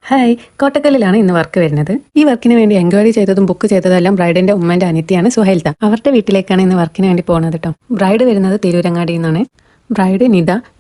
Hi, കോട്ടക്കലിലാണ് ഇന്ന് work വരുന്നത്. ഈ വർക്കിന് വേണ്ടി എൻക്വയറി ചെയ്തതും ബുക്ക് ചെയ്തതെല്ലാം ബ്രൈഡിന്റെ ഉമ്മന്റെ അനിത്യയാണ് സുഹൈൽത. അവരുടെ വീട്ടിലേക്കാണ് ഇന്ന് വർക്കിന് വേണ്ടി പോകുന്നത് കേട്ടോ. ബ്രൈഡ് വരുന്നത് തിരൂരങ്ങാടിയിൽ നിന്നാണ്. ബ്രൈഡ്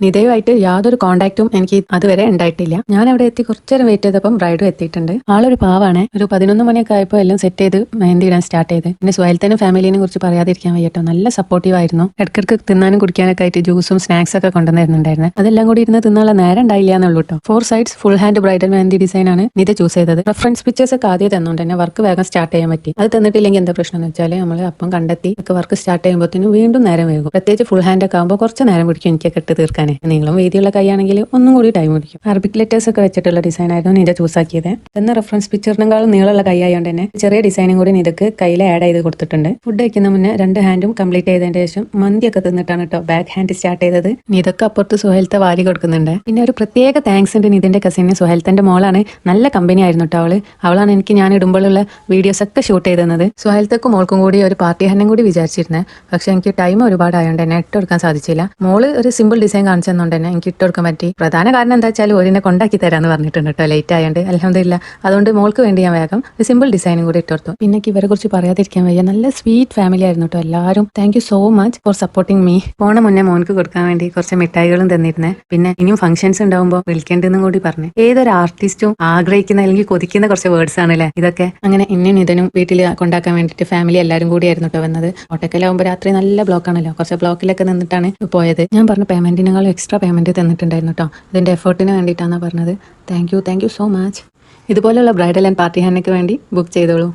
നിതയുമായിട്ട് യാതൊരു കോണ്ടാക്റ്റും എനിക്ക് അതുവരെ ഉണ്ടായിട്ടില്ല. ഞാൻ അവിടെ എത്തി കുറച്ചേരം വെയിറ്റ് ചെയ്തപ്പം ബ്രൈഡും എത്തിയിട്ടുണ്ട്. ആളൊരു പാവാണ്. ഒരു 11 മണിയൊക്കെ ആയപ്പോൾ എല്ലാം സെറ്റ് ചെയ്ത് മെഹന്തി ഇടാൻ സ്റ്റാർട്ട് ചെയ്ത്. പിന്നെ സുഹൈൽത്തനും ഫാമിലിനെ കുറിച്ച് പറയാതിരിക്കാൻ വയ്യട്ടോ. നല്ല സപ്പോർട്ടീവ് ആയിരുന്നു. ഇടയ്ക്കിടയ്ക്ക് തിന്നാനും കുടിക്കാനൊക്കെ ആയിട്ട് ജ്യൂസും സ്നാക്സ് ഒക്കെ കൊണ്ടുവന്നിരുന്നുണ്ടായിരുന്നു. അതെല്ലാം കൂടി ഇരുന്ന് തിന്നാനുള്ള നേരം ഉണ്ടായില്ല എന്നുള്ളൂ കേട്ടോ. 4 sides full hand bridal mehndi design ആണ് നിത ചൂസ് ചെയ്തത്. റെഫറൻസ് പിക്ചേഴ്സ് ഒക്കെ ആദ്യം തന്നുകൊണ്ട് തന്നെ വർക്ക് വേഗം സ്റ്റാർട്ട് ചെയ്യാൻ പറ്റി. അത് തന്നിട്ടില്ലെങ്കിൽ എന്താ പ്രശ്നം എന്ന് വെച്ചാൽ നമ്മൾ അപ്പം കണ്ടെത്തി വർക്ക് സ്റ്റാർട്ട് ചെയ്യുമ്പോഴത്തേനും വീണ്ടും നേരം വൈകും. പ്രത്യേകിച്ച് ഫുൾ ഹാൻഡ് ഒക്കെ ആകുമ്പോൾ കുറച്ച് നേരം പിടിക്കും എനിക്കൊക്കെ ഇട്ട് തീർക്കാൻ. നീളം വീതിയുള്ള കൈയാണെങ്കിൽ ഒന്നും കൂടി ടൈം പിടിക്കും. അറബിക് ലെറ്റേഴ്സ് ഒക്കെ വെച്ചിട്ടുള്ള ഡിസൈൻ ആയിരുന്നു നിത ചൂസ് ആക്കിയത്. എന്ന റെഫറൻസ് പിക്ചറിനെക്കാളും നീളമുള്ള കൈയായതുകൊണ്ട് തന്നെ ചെറിയ ഡിസൈനും കൂടി നിതക്ക് കയ്യിൽ ആഡ് ചെയ്ത് കൊടുത്തിട്ടുണ്ട്. ഫുഡ് കഴിക്കുന്ന മുന്നേ 2 ഹാൻഡും കംപ്ലീറ്റ് ചെയ്തതിന് ശേഷം മന്തിയൊക്കെ തിന്നിട്ടാണ് കേട്ടോ ബാക്ക് ഹാൻഡ് സ്റ്റാർട്ട് ചെയ്തത്. നിതക്ക് അപ്പുറത്ത് സുഹൈൽത്ത വാരി കൊടുക്കുന്നുണ്ട്. പിന്നെ ഒരു പ്രത്യേക താങ്ക്സ് ഉണ്ട് നിതിന്റെ കസിന്. സുഹൈൽത്തന്റെ മോളാണ്. നല്ല കമ്പനി ആയിരുന്നു കേട്ടോ. അവളാണ് എനിക്ക് ഞാൻ ഇടുമ്പോഴുള്ള വീഡിയോസ് ഒക്കെ ഷൂട്ട് ചെയ്തത്. സുഹൈൽത്തക്കും മോൾക്കും കൂടി ഒരു പാർട്ടി ഹാൻഡും കൂടി വിചാരിച്ചിരുന്നത്. പക്ഷെ എനിക്ക് ടൈം ഒരുപാടായതുകൊണ്ട് തന്നെ ഇട്ട് കൊടുക്കാൻ സാധിച്ചില്ല. മോള് ഒരു സിമ്പിൾ ഡിസൈൻ കാണിച്ചു തന്നുകൊണ്ട് തന്നെ എനിക്ക് ഇട്ട് കൊടുക്കാൻ പറ്റി. പ്രധാന കാരണം എന്താ വെച്ചാൽ ഒരിനെ കൊണ്ടാക്കി തരാന്ന് പറഞ്ഞിട്ടുണ്ട് കേട്ടോ. ലേറ്റ് ആയതുകൊണ്ട് അൽഹംദുലില്ലാ. അതുകൊണ്ട് മോൾക്ക് വേണ്ടി ഞാൻ വേഗം ഒരു സിമ്പിൾ ഡിസൈനും കൂടി ഇട്ട് കൊടുത്തു. പിന്നെ ഇവരെ കുറിച്ച് പറയാതിരിക്കാൻ വയ്യ. നല്ല സ്വീറ്റ് ഫാമിലി ആയിരുന്നു കേട്ടോ എല്ലാവരും. Thank you so much for supporting me. പോണ മുന്നേ മോൻക്ക് കൊടുക്കാൻ വേണ്ടി കുറച്ച് മിഠായികളും തന്നിരുന്നേ. പിന്നെ ഇനിയും ഫംഗ്ഷൻസ് ഉണ്ടാവുമ്പോൾ വിളിക്കേണ്ടെന്നും കൂടി പറഞ്ഞു. ഏതൊരു ആർട്ടിസ്റ്റും ആഗ്രഹിക്കുന്ന അല്ലെങ്കിൽ കൊതിക്കുന്ന കുറച്ച് വേർഡ്സ് ആണല്ലേ ഇതൊക്കെ. അങ്ങനെ ഇന്നും ഇതിനും വീട്ടിൽ കൊണ്ടാക്കാൻ വേണ്ടിയിട്ട് ഫാമിലി എല്ലാവരും കൂടി ആയിരുന്നു കേട്ടോ വന്നത്. കോട്ടക്കലാവുമ്പോൾ രാത്രി നല്ല ബ്ലോക്ക് ആണല്ലോ. കുറച്ച് ബ്ലോക്കിലൊക്കെ നിന്നിട്ടാണ് പോയത്. ഞാൻ പറഞ്ഞ പേയ്മെന്റിനേക്കാളും എക്സ്ട്രാ പേയ്മെന്റ് തന്നിട്ടുണ്ടായിരുന്നു കേട്ടോ. ഇതിന്റെ എഫേർട്ടിന് വേണ്ടിയിട്ടാണ് പറഞ്ഞത്. Thank you so much. ഇതുപോലുള്ള ബ്രൈഡൽ ആൻഡ് പാർട്ടി ഹാൻഡിന് വേണ്ടി ബുക്ക് ചെയ്തോളൂ.